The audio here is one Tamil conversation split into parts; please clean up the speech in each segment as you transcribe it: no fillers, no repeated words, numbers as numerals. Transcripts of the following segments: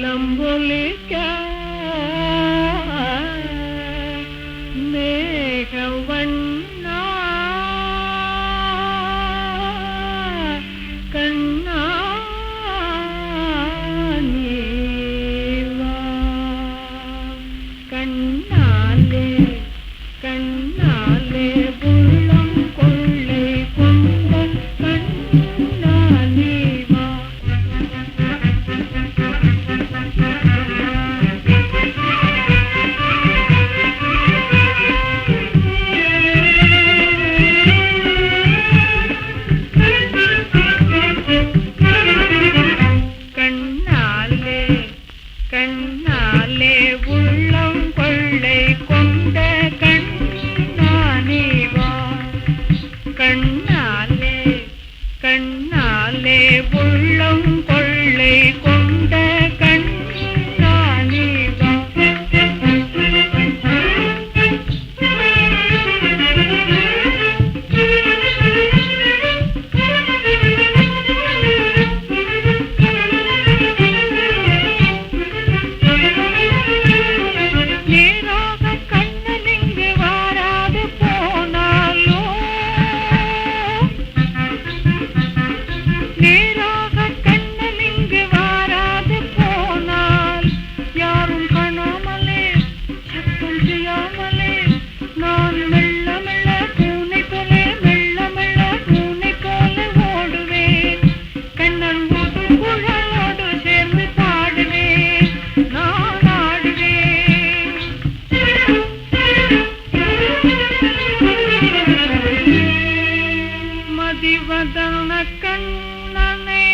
மேளம்பொலிக்க மேகவண்ணா கண்ணா நீவா கண்ணாலே கண்ணாலே உள்ளம் கொள்ளை கொண்ட கண்ணா நீவா கண்ணாலே கண்ணாலே உள்ளம் கொள்ளை கொண்ட கண்ணா நீவா கண்ணாலே கண்ணாலே உள்ளம் கொள்ளை கொண்ட கண்ணா நீவா மதிவதன கண்ணனை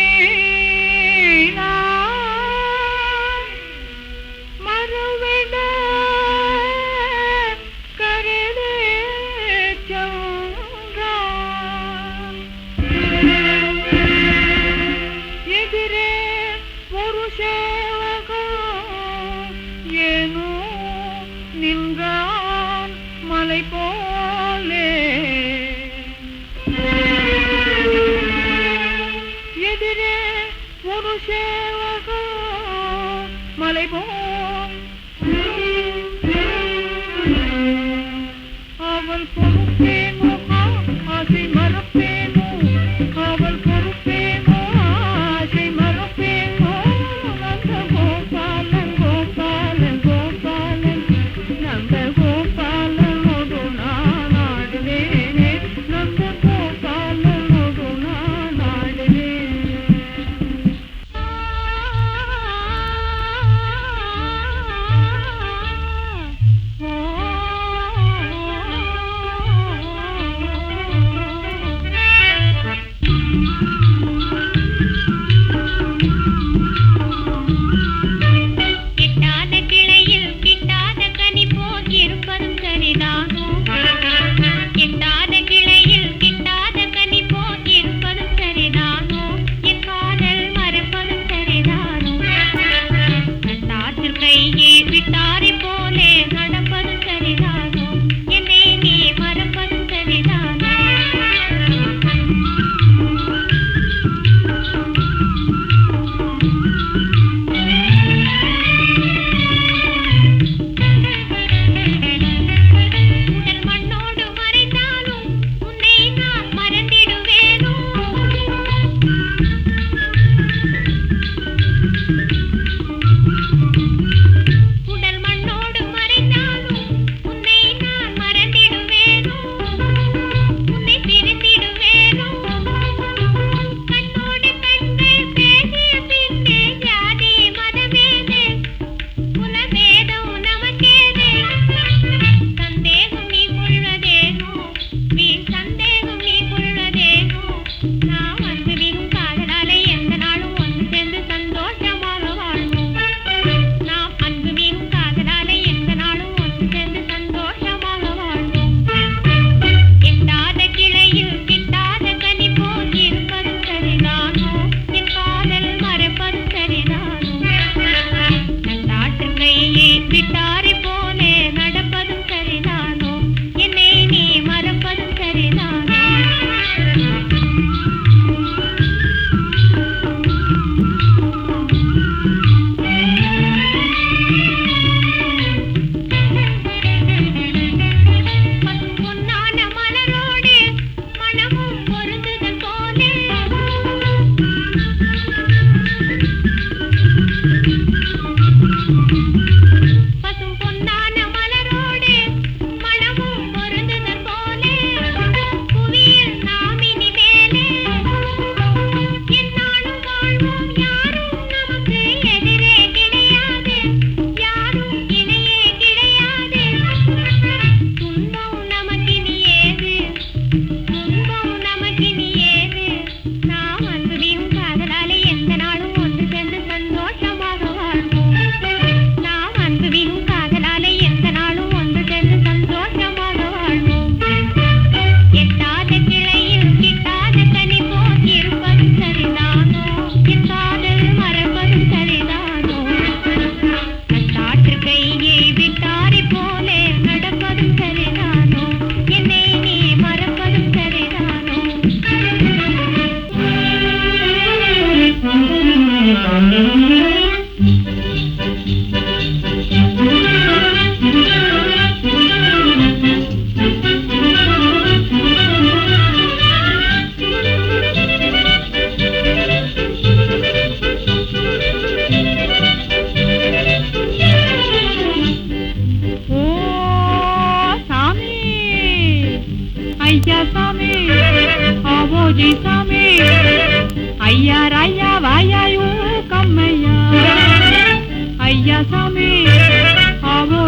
மறுவிட கருதே சென்றான் எதிரே ஒரு சேவகன் ஏனோ நின்றான் மலை போலே எதிரே ஒரு சேவகன் மலை போல் அவள் பொறுப்பேனோ ஆசை மறப்பேனோ அவள் பொறுப்பேனோ ஆசை மறப்பேனோ நந்த கோபாலன் கோபாலன் கோபாலன் நந்த கோபாலனோடு நான் ஆடுவேனே நந்த கோபாலனோடு நான் ஆடுவேன்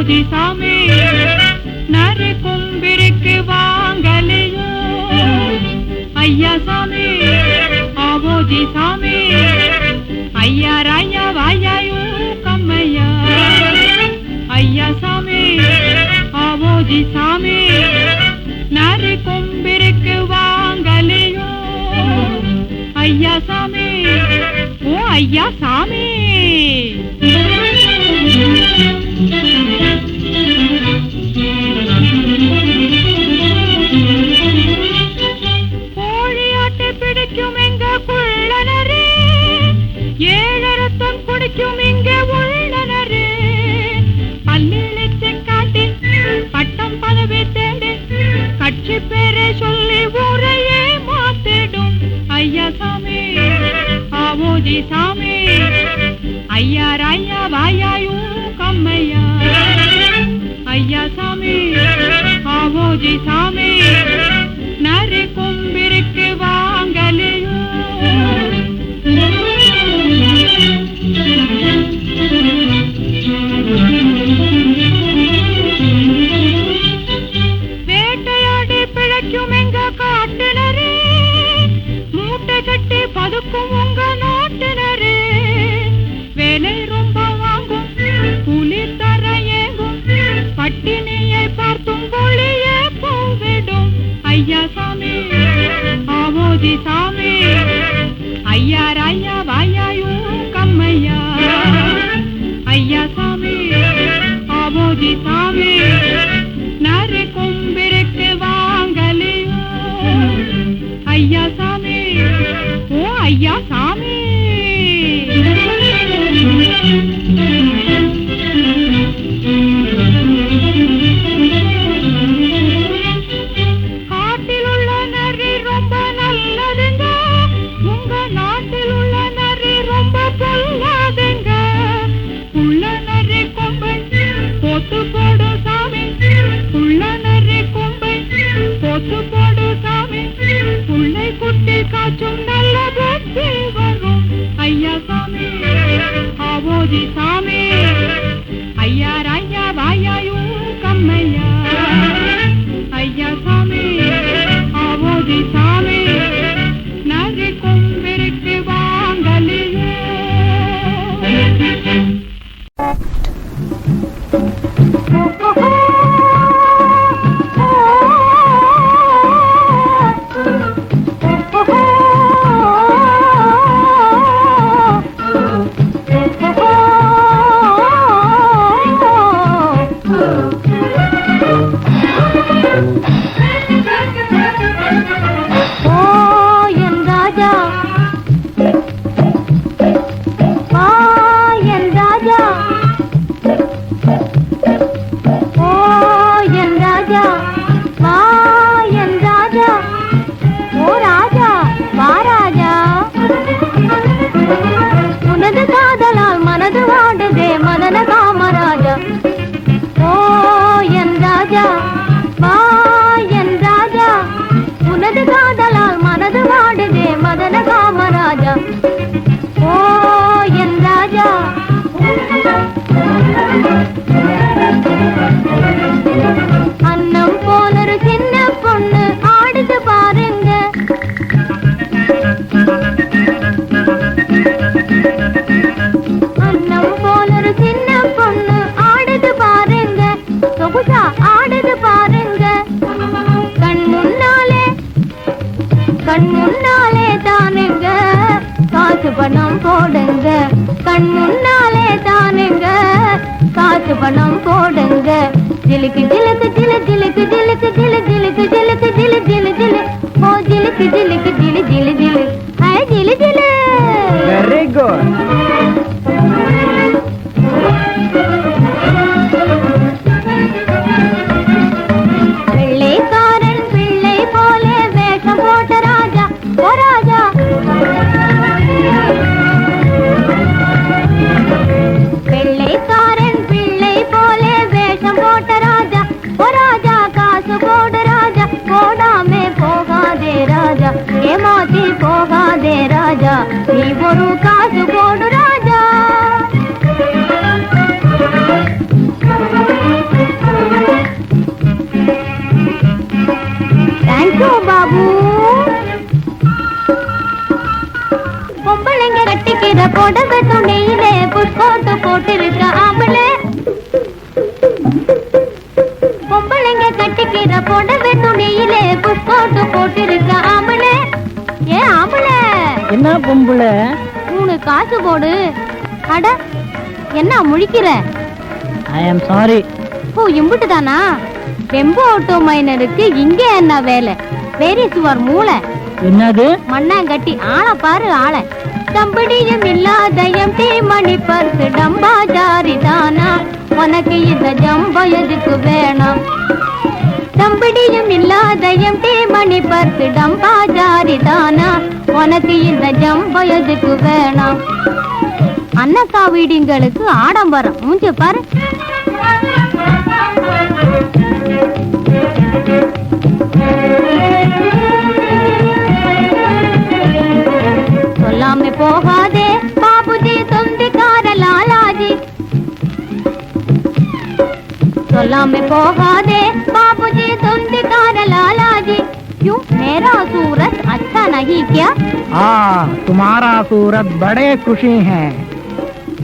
ஆவோஜி சாமி நரி கும்பிருக்கு வாங்கலையோ ஐயா சாமி ஆவோஜி சாமி ஐயா ராயா வாயாயோ கம்மையா ஐயா சாமி ஆவோஜி சாமி நரி கும்பிருக்கு வாங்கலையோ ஐயா சாமி ஓ ஐயா சாமி கோழியாட்டை பிடிக்கும் எங்க குள்ளனரே ஏழரத்தம் குடிக்கும் இங்க உள்ளனரே பல்லிழிச்சு காட்டி பட்டம் பதவி தேடி கட்சி பேரை சொல்லி ஊரையே மாத்திடும் ஐயா சாமி ஆவோஜி சாமி ஐயா ராயா வாயாயோ கம்மையா ஐயா சாமி ஆவோஜி சாமி நரி கும்பிருக்கு வாங்கலையோ வேட்டையாடி பிழைக்கும் எங்க காட்டினரே மூட்டை கட்டி பதுக்கும் உங்க நாட்டினரே வேலை ரொம்ப வாங்கும் கூலி தர ஏங்கும் பட்டினியை பார்த்தும் பொழியே போவிடும் ஐயா சாமி ஆவோஜி சாமி ஐயா ராயா வாயாயோ கம்மையா ஐயா சாமி ஆவோஜி சாமி நரி கும்பிருக்கு வாங்கலையோ ஐயா சாமி ஓ ஐயா சாமி காட்டில் உள்ள நரி ரொம்ப நல்லதுங்க உங்க நாட்டில் உள்ள நரி ரொம்ப பொல்லாதுங்க உள்ள நரி கொம்பை போத்து போடு சாமி உள்ள நரி கொம்பை போத்து போடு சாமி புள்ளை குட்டி காய்ச்சும் நல்ல புத்தி வரும் ஐயா சாமி ஆவோஜி சாமி ஐயா ராயா வாயாயோ கம்மையா ஐயா சாமி ஆவோஜி சாமி நரி கும்பிருக்கு வாங்கலையோ பணம் போடுங்க கண் முன்னாலே தானுங்க காசு பணம் போடுங்க ஜிலுக்கு ஜிலுக்கு ஜிலு ஜிலுக்கு ஜிலுக்கு ஜிலு ஜிலுக்கு ஜிலுக்கு ஜிலு ஜிலு ஜிலு ஓ ஜிலுக்கு ஜிலுக்கு ஜிலு ஜிலு ஜிலு ஹை ஜிலு ஜிலு வெரி குட் வெள்ளைக்காரன் பிள்ளை போல வேஷம் போட்ட ராஜா ஓ ராஜா வெள்ளைக்காரன் பிள்ளை போல வேஷம் போட்ட ராஜா ஓ ராஜா காசு போடு ராஜா போடாமே போகாதே ராஜா ஏமாத்தி போகாதே ராஜா நீ ஒரு காசு போடு ராஜா புஷ்கோட்டு போட்டிருக்க ஆம்பளை பொம்பளைங்க கட்டிக்கிற புடவை துணியிலே புஷ்கோட்டு போட்டிருக்க ஆம்பளை ஏன் ஆம்பளை என்ன பொம்பளை 3 காசு போடு அட என்ன முழிக்கிற ஐ ஆம் சாரி ஓ இம்புட்டு தானா டெம்போ ஆட்டோ மைனருக்கு இங்க என்ன வேலை வேரி சுவர் மூளை என்னது மண்ணாங்கட்டி ஆளை பாரு ஆளை தம்படியும் இல்லாத எம்டி மணி பர்ஸ் டம்பா ஜாரி தானா உனக்கு இந்த ஜம்ப எதுக்கு வேணாம் தம்படியும் இல்லாத எம்டி மணி பர்ஸ் டம்பா ஜாரி தானா உனக்கு இந்த ஜம்ப எதுக்கு வேணாம் அன்னக்கா வீடுங்களுக்கு ஆடம்பரம் மூஞ்சி பாரு சொல்லாம போகாதே பாபுஜி சொந்திக்கார லாலாஜி சொல்லாம போகாதே பாபுஜி சொந்திக்கார லாலாஜी क्यों मेरा सूरत अच्छा नहीं क्या तुम्हारा सूरत बड़े खुशी है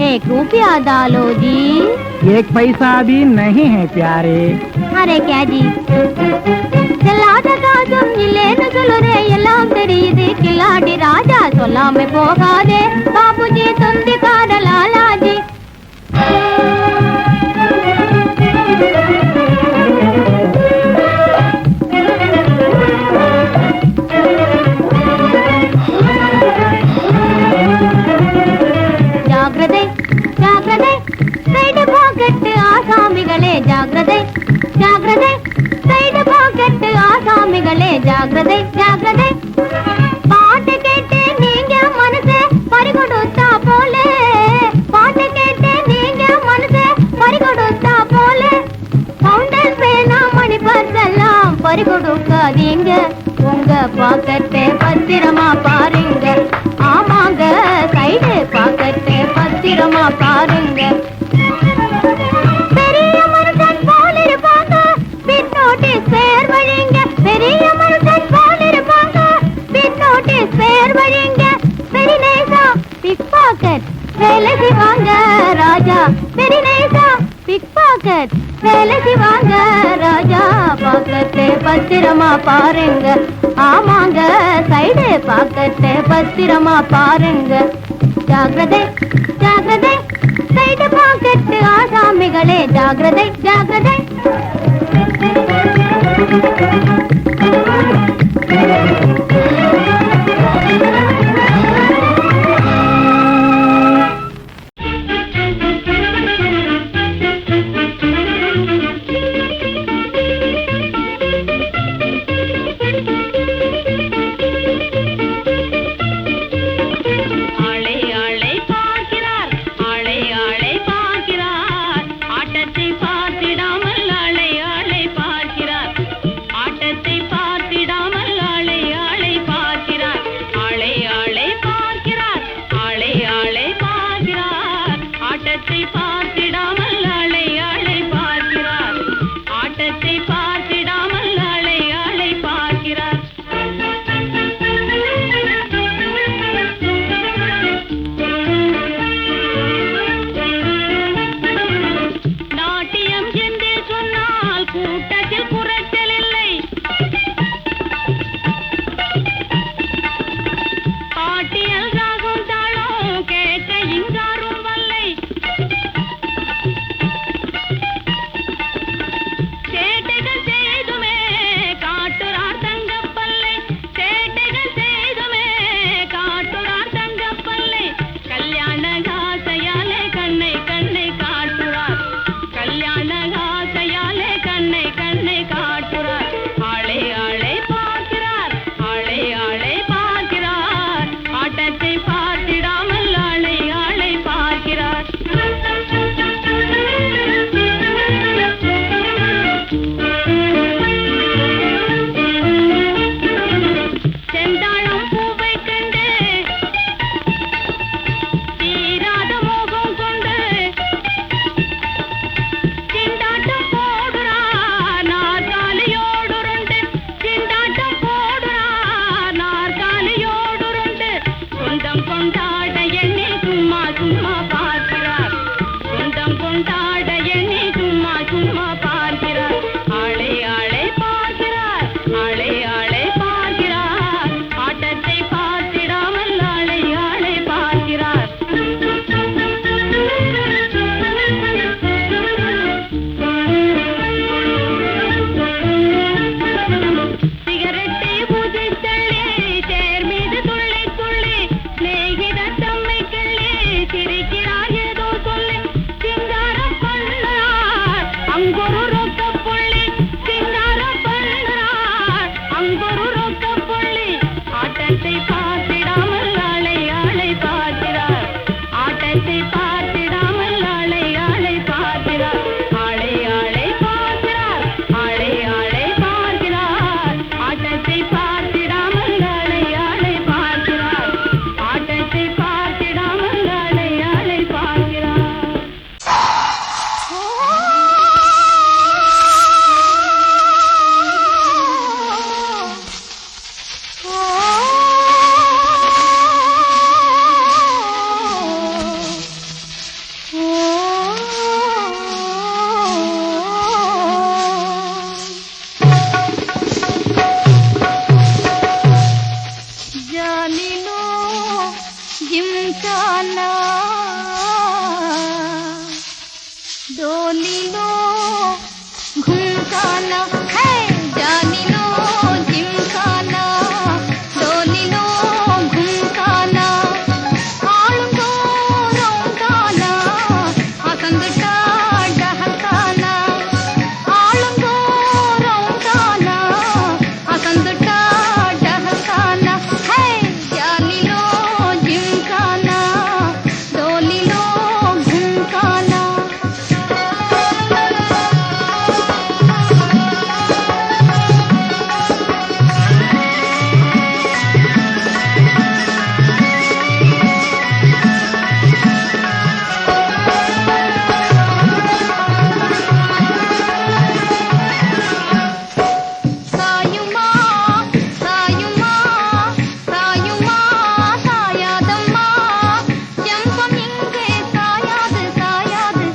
1 रुपया डालो जी 1 पैसा भी नहीं है प्यारे अरे क्या जी செல்லாத காசும் இல்லேன்னு சொல்லுறே எல்லாம் தெரியுது கில்லாடி ராஜா சொல்லாம போகாதே பாபுஜி சொந்திக்கார லாலாஜி ஜாகிரதை ஜாகிரதை சைடு பாக்கெட்டு ஆசாமிகளே ஜாகிரதை ஜாகிரதை சைடு பாக்கெட்டு ஆசாமிகளே ஜாகிரதை ஜாகிரதை பாட்டு கேட்டு நீங்க மனசு பறிகொடுத்தா போல பாட்டு கேட்டு நீங்க மனசு பறிகொடுத்தா போல பவுண்டர் பேனா மணி பர்செல்லாம் பறிகொடுக்காதீங்க உங்க பாக்கெட்டை பத்திரமா பாருங்க ஆமாங்க சைடு பாக்கெட்டை பத்திரமா பாருங்க பெரிய மனுஷன் போல இருப்பாங்க பின்னோட்டி பேர் வழிங்க பெரிய மனுஷன் போல இருப்பாங்க பின்னோட்டி பேர் வழிங்க பெரிய நேசா பிக் பாக்கெட் வேலை செய்வாங்க ராஜா பெரிய நேசா பிக் பாக்கெட் வேலை செய்வாங்க ராஜா பாக்கெட்டை பத்திரமா பாருங்க ஆமாங்க சைடு பாக்கெட்டை பத்திரமா பாருங்க ஜாகிரதை ஜாகிரதை சைடு பாக்கெட்டு ஆசாமிகளே ஜாகிரதை ஜாகிரதை அங்கொரு ரொக்க புள்ளி சிங்கார பண்ணுறாள் அங்கொரு ரொக்க புள்ளி ஆட்டத்தை பார்த்திடாமல் ஆளை ஆளை பார்க்கிறார் ஆட்டத்தை பார்த்திடாமல் ஆளை ஆளை பார்க்கிறார் ஆளை ஆளை பார்க்கிறார் ஆளை ஆளை பார்க்கிறார் ஆட்டத்தை பார்த்திடாமல் ஆளை ஆளை பார்க்கிறார் ஆட்டத்தை பார்த்திடாமல் ஆளை ஆளை பார்க்கிறார் జాలిలో జింకానా డోలిలో ఘుంకానా హే జాలిలో జింకానా డోలిలో ఘుంకానా ఆளுங்கோ రౌంకానా అసందుటా డహకానా ఆளுங்கோ రౌంకానా అసందుటా డహకానా హే జాలిలో జింకానా డోలిలో ఘుంకానా சாயுமா சாயுமா சாயுமா சாயாதம்மா ஜம்பம் இங்கே சாயாது சாயாது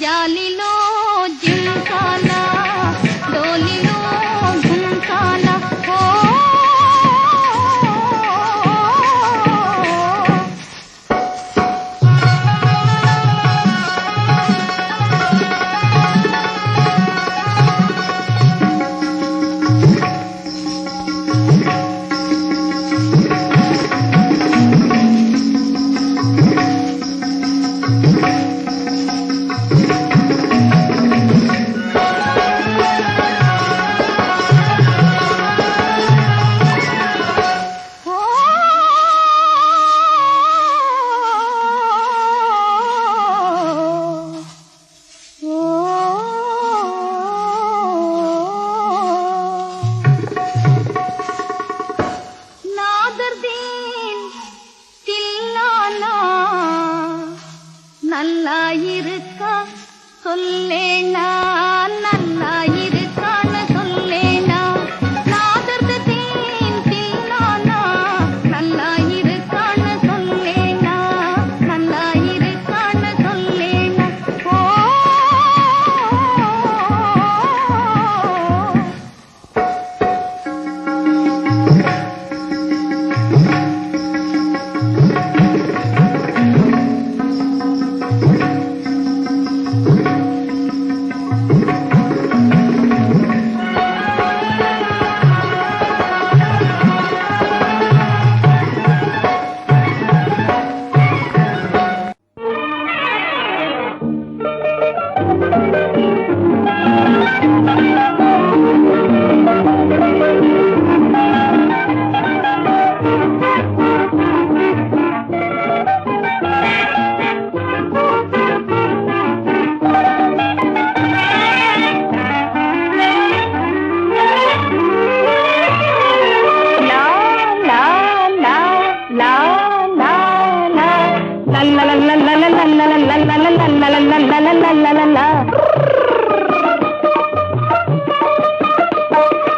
జాలిలో జింకానా డోలిలో ఘుంకానా ఓ நாதர்தீன் தில்லானா நல்லா இருக்கா சொல்லேனா நல்லா இருக்கான்னு சொல்லேனா நாதர்தீன் தில்லானா நல்லா இருக்கான்னு சொல்லேனா நல்லா இருக்கான்னு சொல்லேனா ஓ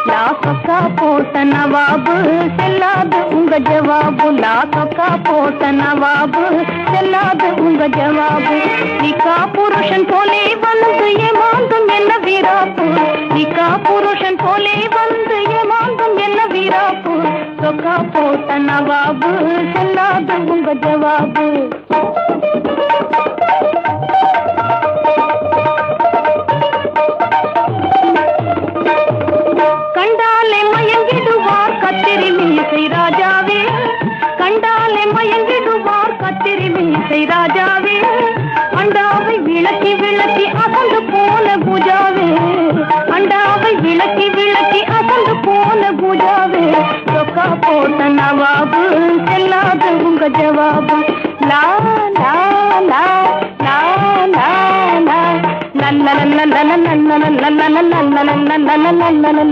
లాసొక్క పోట నవాబు செல்லாது உங்க ஜவாபு லாசொக்க போட்ட நவாபு செல்லாது உங்க ஜவாபு நிக்கா புருஷன் போலே வந்து ஏமாந்தும் என்ன வீராப்பு நிக்கா புருஷன் போலே வந்து ஏமாந்தும் என்ன வீராப்பு சொக்கா போட்ட நவாபு செல்லாது உங்க ஜவாபு கண்டாலே மயங்கிடுவார் கத்திரி மீசை ராஜாவே கண்டாலே மயங்கிடுவார் கத்திரி மீசை ராஜாவே அண்டாவை விளக்கி விளக்கி அகந்து போன பூஜாவே போட்ட நவாபு செல்லாத உங்க ஜவாபு லா லா லா லா லா லா லல்ல லல்ல லல்ல லல்ல லல்ல லல்ல லல்ல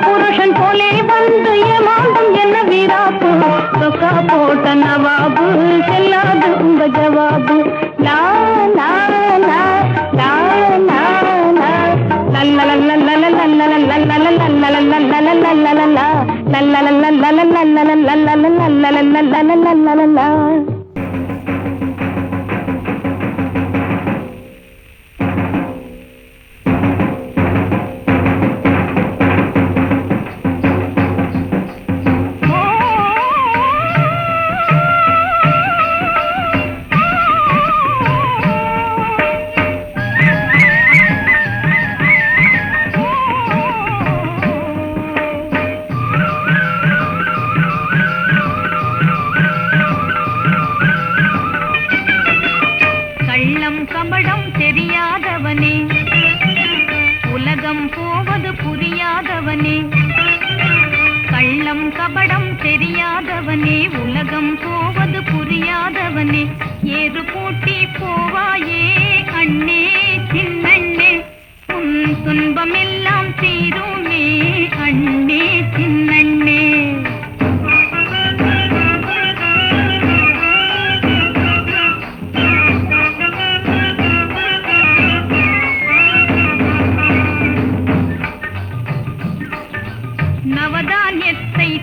புருஷன் போலே வந்து ஏமாந்தும் என்ன வீராப்பு சொக்கா போட்ட நவாபு செல்லாது உங்க ஜவாபு லா லா லா லா லா லா லல்ல லல்ல லல்ல லல்ல லல்ல லல்ல லல்ல லல்ல லல்ல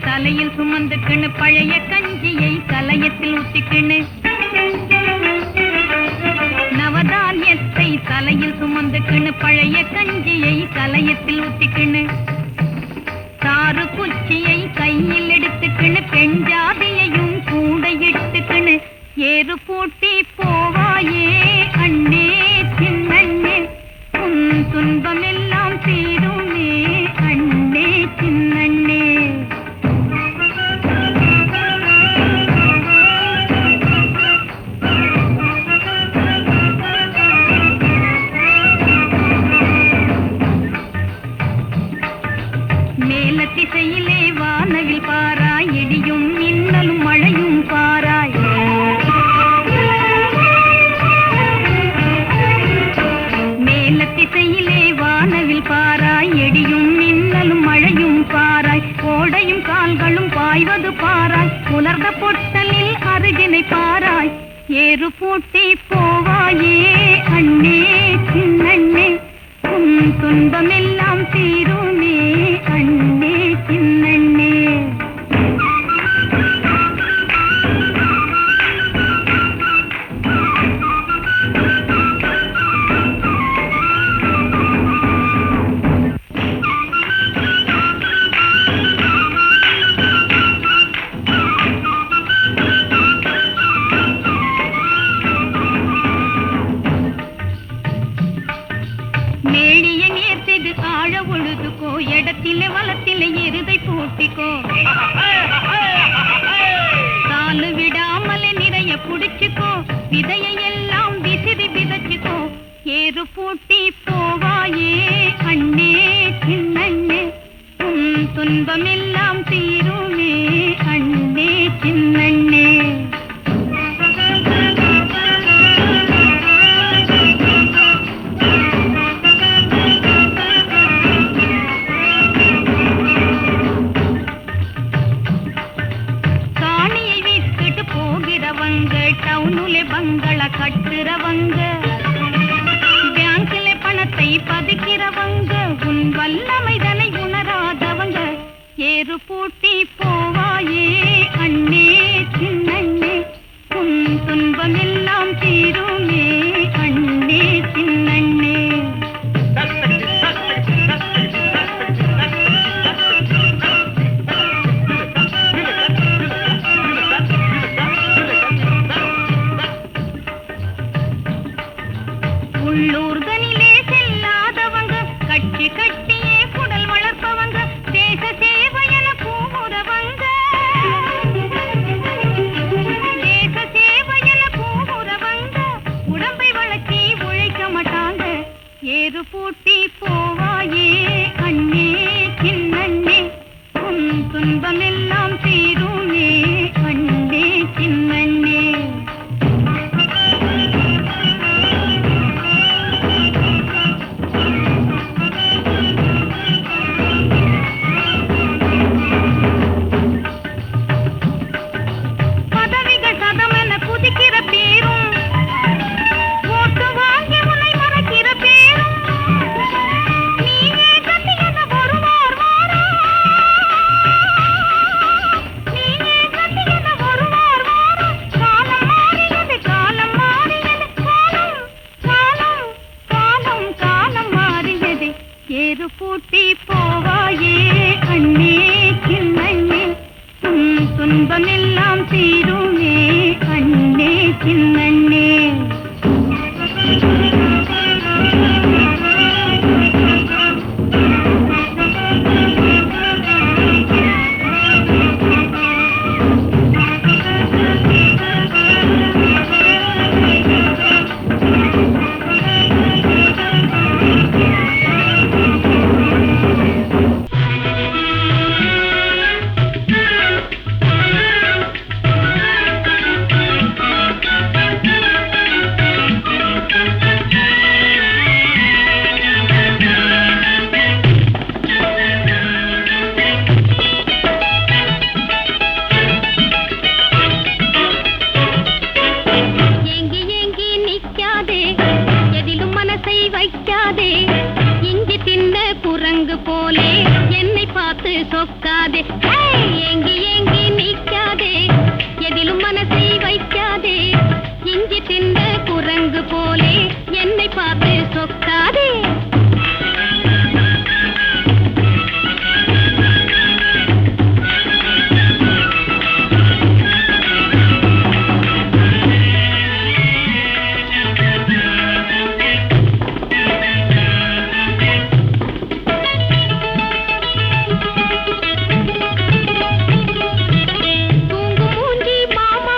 தலையில் சுமந்துக்கின்னு பழைய கஞ்சியை கலையத்தில் ஊத்திக்கின்னு நவதானியத்தை தலையில் சுமந்துக்கின்னு பழைய கஞ்சியை கலையத்தில் ஊத்திக்கின்னு சாறு குச்சியை கையில் எடுத்துக்கின்னு பெண் ஜாதியையும் கூட இட்டுக்கின்னு ஏறு பூட்டி போவாயே அண்ணே சின்னண்ணே உன் துன்பமெல்லாம் தீருமே அண்ணே சின்னண்ணே மேலத்திசையிலே வானவில் பாராய் இடியும் மின்னலும் மழையும் பாராய் மேலத்திசையிலே வானவில் பாராய் இடியும் மின்னலும் மழையும் பாராய் கோடையும் கால்களும் பாய்வது பாராய் புலர்ந்த பொட்டலில் அருகினை பாராய் ஏறு பூட்டி போவாயே அண்ணே சின்னண்ணே உன் துன்பமெல்லாம் தீருமே அண்ணே சின்னண்ணே நிலத்திலே வளத்திலே எருதை பூட்டிக்கோ காலு விடாமலே நிறைய புடிச்சுக்கோ விதையை எல்லாம் விசிறி விதைச்சுக்கோ ஏறு பூட்டி போவாயே அண்ணே சின்னண்ணே உன் துன்பமெல்லாம் தீருமே அண்ணே சின்னண்ணே காணியை வித்துட்டு போகிறவங்க டவுனுல பங்களா கட்டுறவங்க பேங்க்ல பணத்தை பதுக்கிறவங்க உன் வல்லமைதனை உணராதவங்க ஏறு பூட்டி போவாயே அண்ணே சின்னண்ணே உன் துன்பமெல்லாம் தீருமே அண்ணே சின்னண்ணே உள்ளூர்தனிலே செல்லாதவங்க கட்சி கட்டியே குடல் வளர்ப்பவங்க தேச சேவையென கூவுறவங்க தேச சேவையென கூவுறவங்க உடம்பை வளர்ச்சி உழைக்க மாட்டாங்க ஏறு பூட்டி போவாயே அண்ணே சின்னண்ணே உன் துன்பமெல்லாம் தீருமே அண்ணே சின்னண்ணே பதவிகள் சதமென குதிக்கிற பேரும் ஓட்டு வாங்கி உன்னை மறக்கிற பேரும் நீயே கட்டியத ஒருவார் வாரம் நீயே கட்டியத ஒருவார் வாரம் காலம் மாறியது காலம் மாறியது காலம் காலம் காலம் காலம் மாறியது ஏறு பூட்டி போவாயே அண்ணே சின்னண்ணே உன் துன்பமெல்லாம் தீருமே அண்ணே சின்னண்ணே ஏங்கி ஏங்கி நிக்காதே எதிலும் மனசை வைக்காதே இஞ்சி தின்ன குரங்கு போலே என்னை பார்த்து சொக்காதே ஏங்கி ஏங்கி நிக்காதே எதிலும் மனசை வைக்காதே இஞ்சி தின்ன குரங்கு போலே என்னை பார்த்து சொக்காதே தூங்கு மூஞ்சி மாமா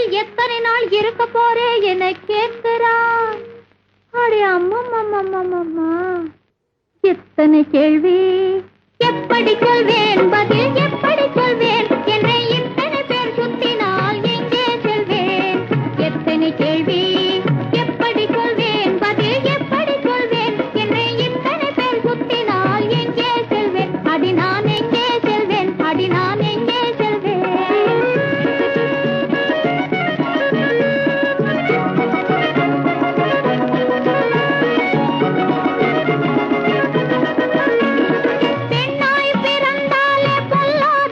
வீட்டில் எத்தனை நாள் இருக்க போறே என கேட்கிறான். அடே அம்மம்மா, எத்தனை கேள்வி, எப்படி சொல்வேன் பதில், எப்படி சொல்வேன் என்னை இத்தனை பேர் சுத்தினால் எங்கே செல்வேன்? எத்தனை கேள்வி, எப்படி சொல்வேன் பதில், எப்படி சொல்வேன் என்னை இத்தனை பேர் சுத்தினால் எங்கே செல்வேன்? அடி நான் எங்கே செல்வேன், அடி நான் எங்கே செல்வேன்? பெண்ணாய் பிறந்தாலே பொல்லாத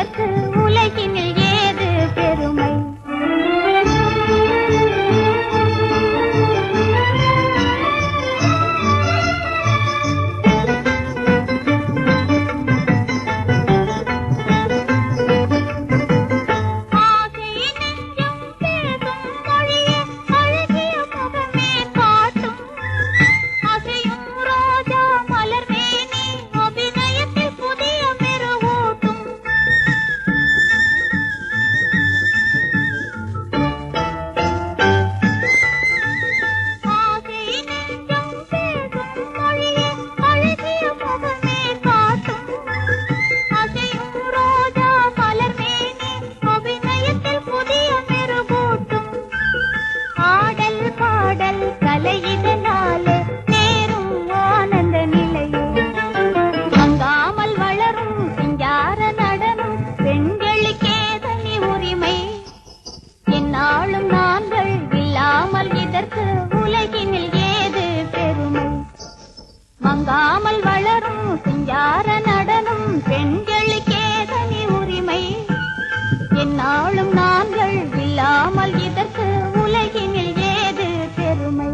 இதற்கு உலகினில் ஏது பெருமை? மங்காமல் வளரும் சிங்கார நடனம் பெண்களுக்கே தனி உரிமை. என்னாலும் நாங்கள் இல்லாமல் இதற்கு உலகினில் ஏது பெருமை?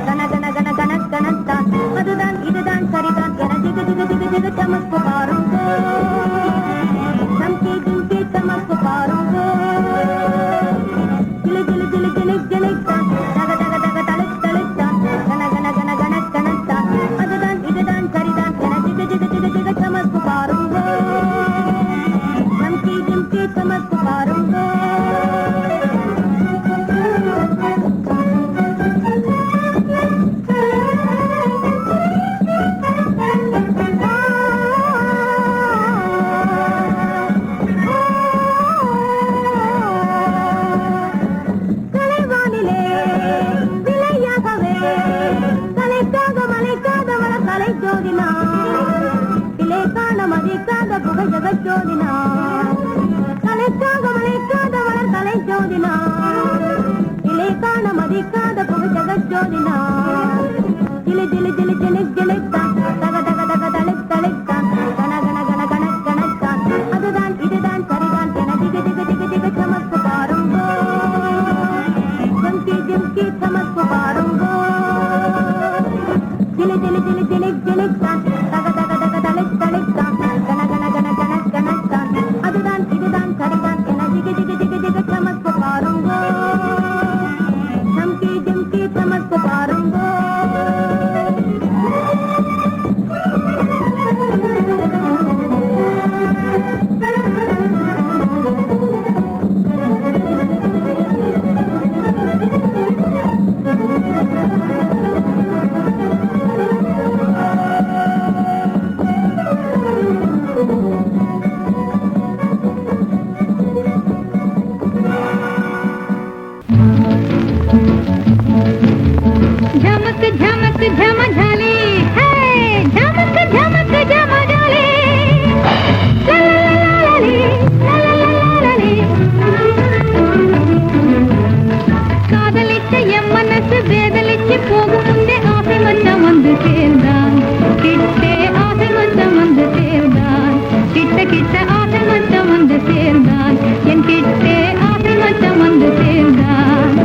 Gana gana gana gana जिग चमक पारूंगा चमकी झुमकी चमक पारूंगा जिल जिल जिल जिल जिल दग दग दग तलिक तलिक गन गन गन गन गन அதுதான் இதுதான் சரிதான் என जिग जिग जिग जिग चमक पारूंगा चमकी झुमकी चमक पारूंगा ஜோதினா கலைக்காக மலைக்காத வளர் கலை ஜோதினா இலை காண மதிக்காத புக ஜகத் ஜோதினா ஜிலி ஜிலி ஜிலி ஜிலி ஜிலித்தான் தக தக தக தலிக் தலித்தான் கன கன கன கன கணத்தான் அதுதான் இதுதான் சரிதான் என திக திக திக திக சமக்கு பாருங்கோ ஜம்கி ஜம்கி சமக்கு பாருங்கோ ஜிலி ஜிலி ஜிலி ஜிலி ஜிலித்தான் தக தக தக தலிக் தலித்தான் கன கன கன கன கணத்தான் அதுதான் இதுதான் சரிதான் என திக திக திக திக சமக்கு பாருங்கோ ஜம்கி ஜம்கி சமக்கு பாருங்கோ झमक झमक झमझाली है झमक झमक झमझाली காதலிச்ச என் மனசு வேதலிச்சு போகும் முன்னே ஆசை மச்சம் வந்து சேர்ந்தான் கிட்டே ஆசை மச்சம் வந்து சேர்ந்தான் கிட்ட கிட்ட ஆசை மச்சம் வந்து சேர்ந்தான் என் கிட்டே ஆசை மச்சம் வந்து சேர்ந்தான்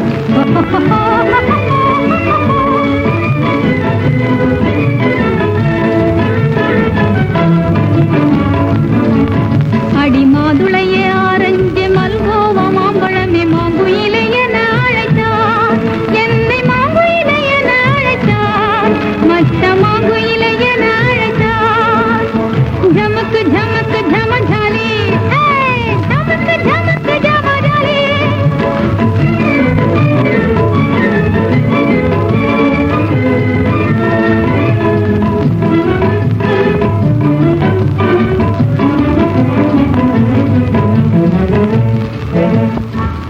அடி மாதுளையே ஆரஞ்சு மல்கோவா மாம்பழமே மாங்குயிலே என அழைத்தான் என்னை மாங்குயிலே என அழைத்தான் மச்ச மாங்குயிலே என அழைத்தான் ஜமக்கு ஜமக்கு ஜமஜாலி ஜமக்கு ஜமக்கு ஜமஜாலி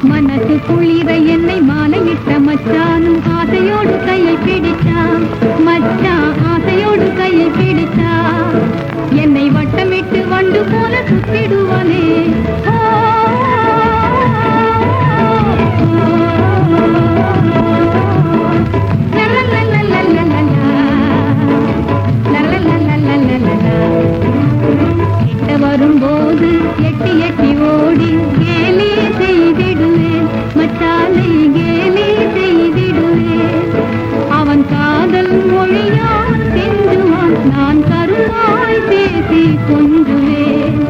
மனசு குளிர என்னை மாலையிட்ட மச்சானும் ஆசையோடு கையை பிடித்தான் மச்சான் ஆசையோடு கையை பிடித்தான் என்னை வட்டமிட்டு வண்டு போல சுத்திடுவானே கிட்ட வரும்போது எட்டி எட்டி ஓடி கேலி செய்திடுவேன் மச்சானை கேலி செய்திடுவேன் அவன் காதல் மொழியால் செஞ்சுவான் நான் கருவாய் பேசி கொஞ்சுவேன்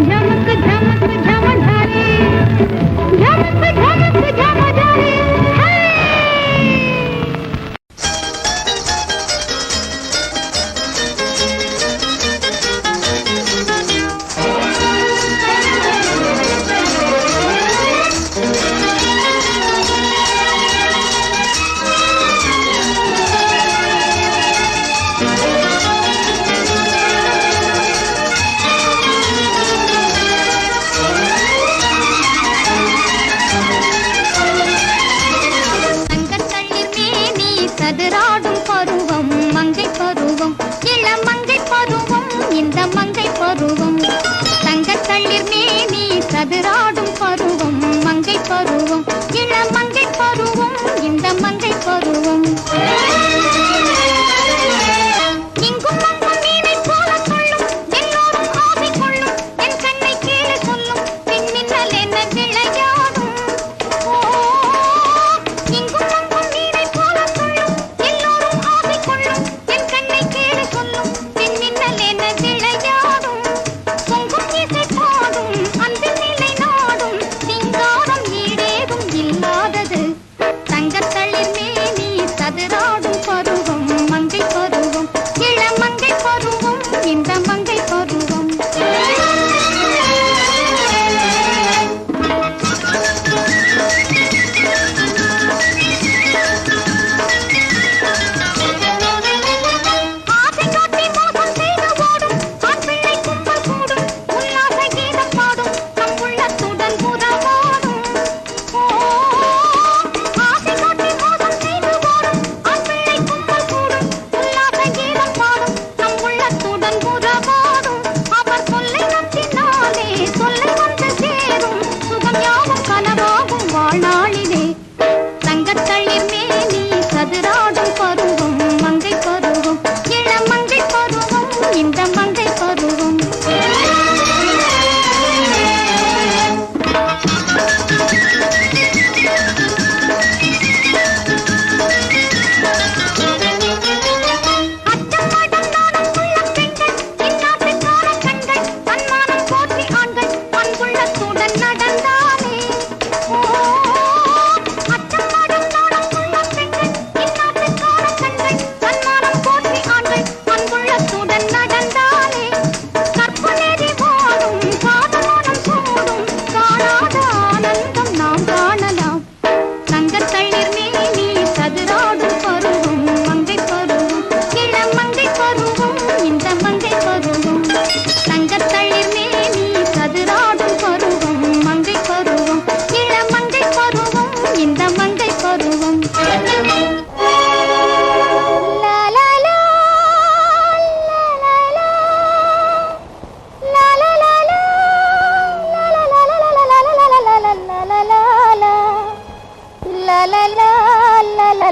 झमक झमक झमझाली झमक झमक झमझाली சதுராடும் பருவம் மங்கை பருவம் இளம் மங்கை பருவம் இந்த மங்கை பருவம் தங்கத்தளிர் மேனி சதுராடும் பருவம் மங்கை பருவம் இளம் மங்கை பருவம் இந்த மங்கை பருவம் இங்கும் அங்கும் மீனை போல கொள்ளும் எல்லோரும் ஆசை கொள்ளும் என் கண்ணை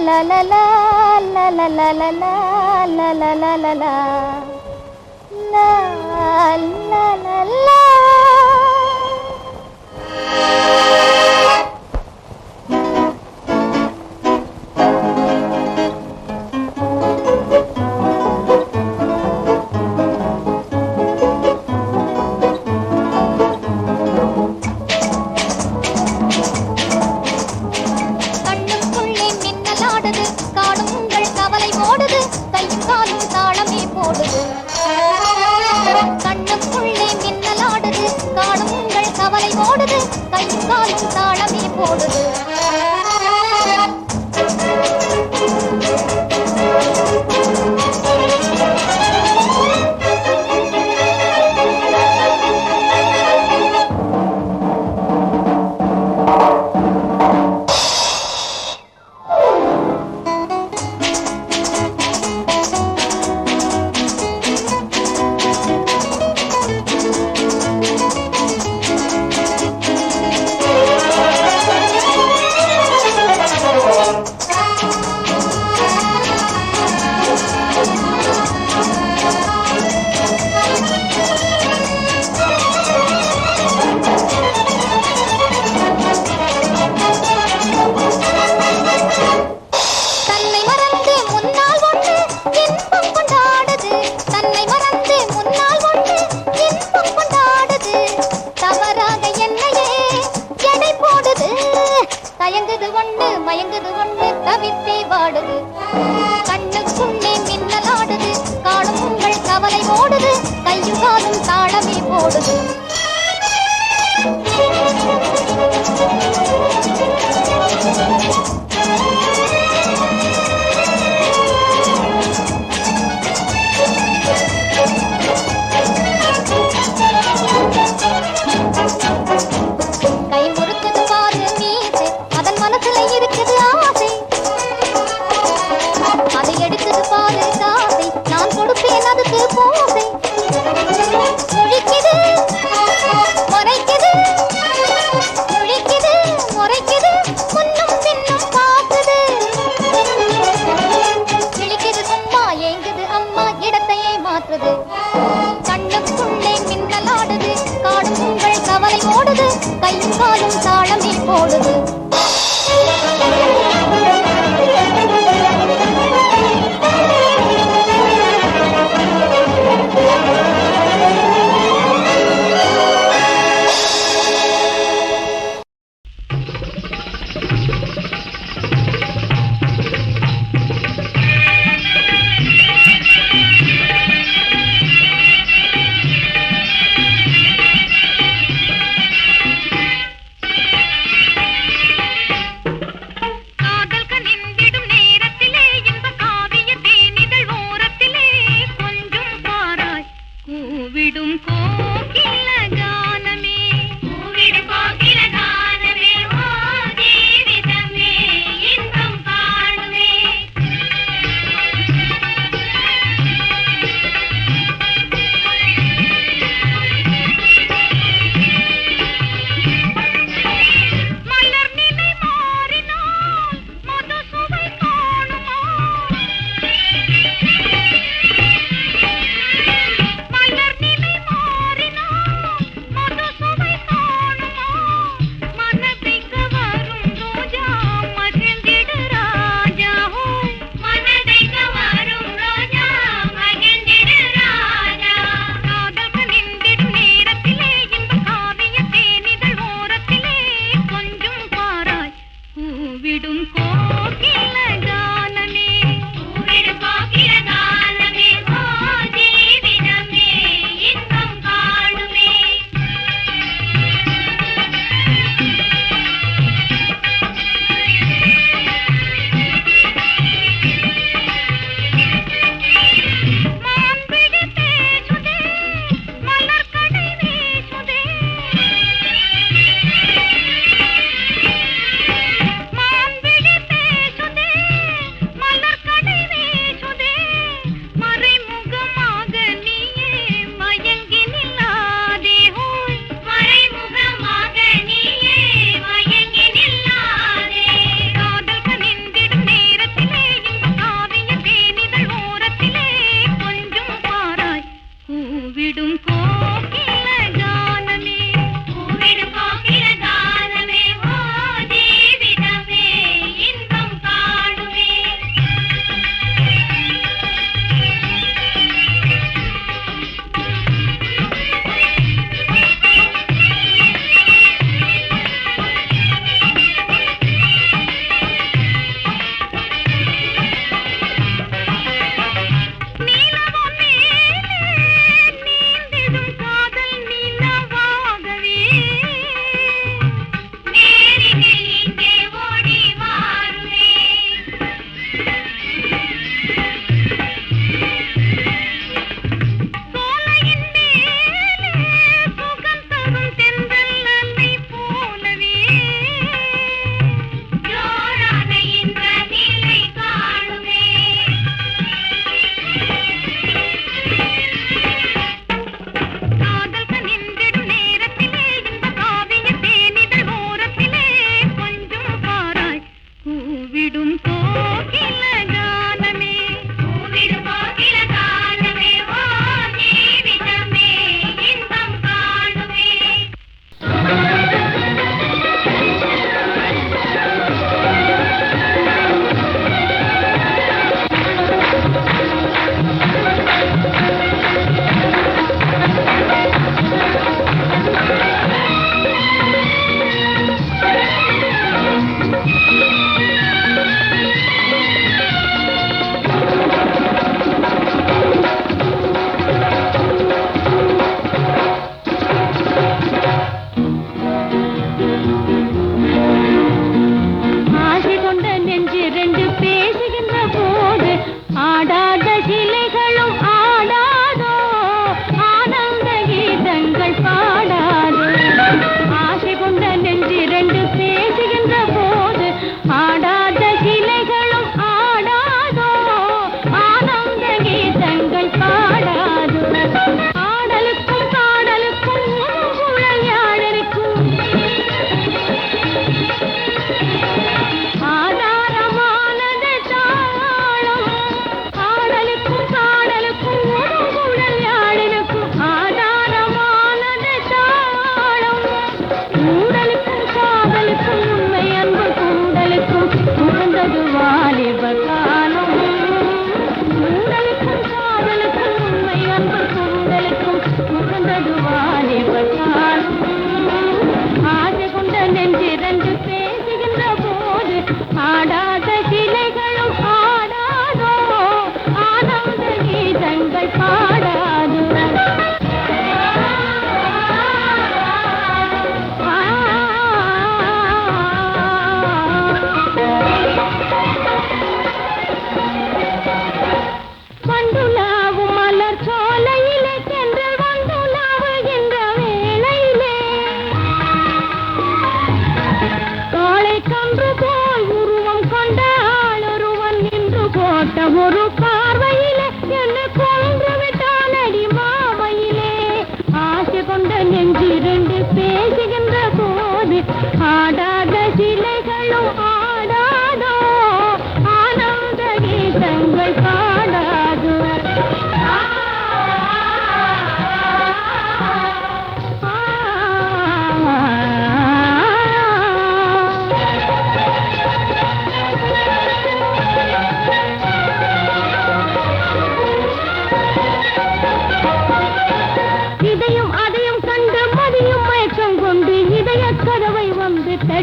la la la la la la la la la la la la la la la la. கண்ணுக்குள்ளே மின்னலாடுது காணும் உங்கள் கவலை ஓடுது கையும் காலும் தாளமே போடுது தயங்குது ஒண்ணு மயங்குது ஒண்ணு தவித்தே வாடுது கண்ணுக்குள்ளே மின்னலாடுது காணும் உங்கள் கவலை ஓடுது கையும் காலும் தாளமே போடுது கண்ணுக்குள்ளே மின்னலாடுது காடும் உங்கள் கவலை ஓடுது கையும் காலும் தாளமே போடுது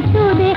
கட்டுதே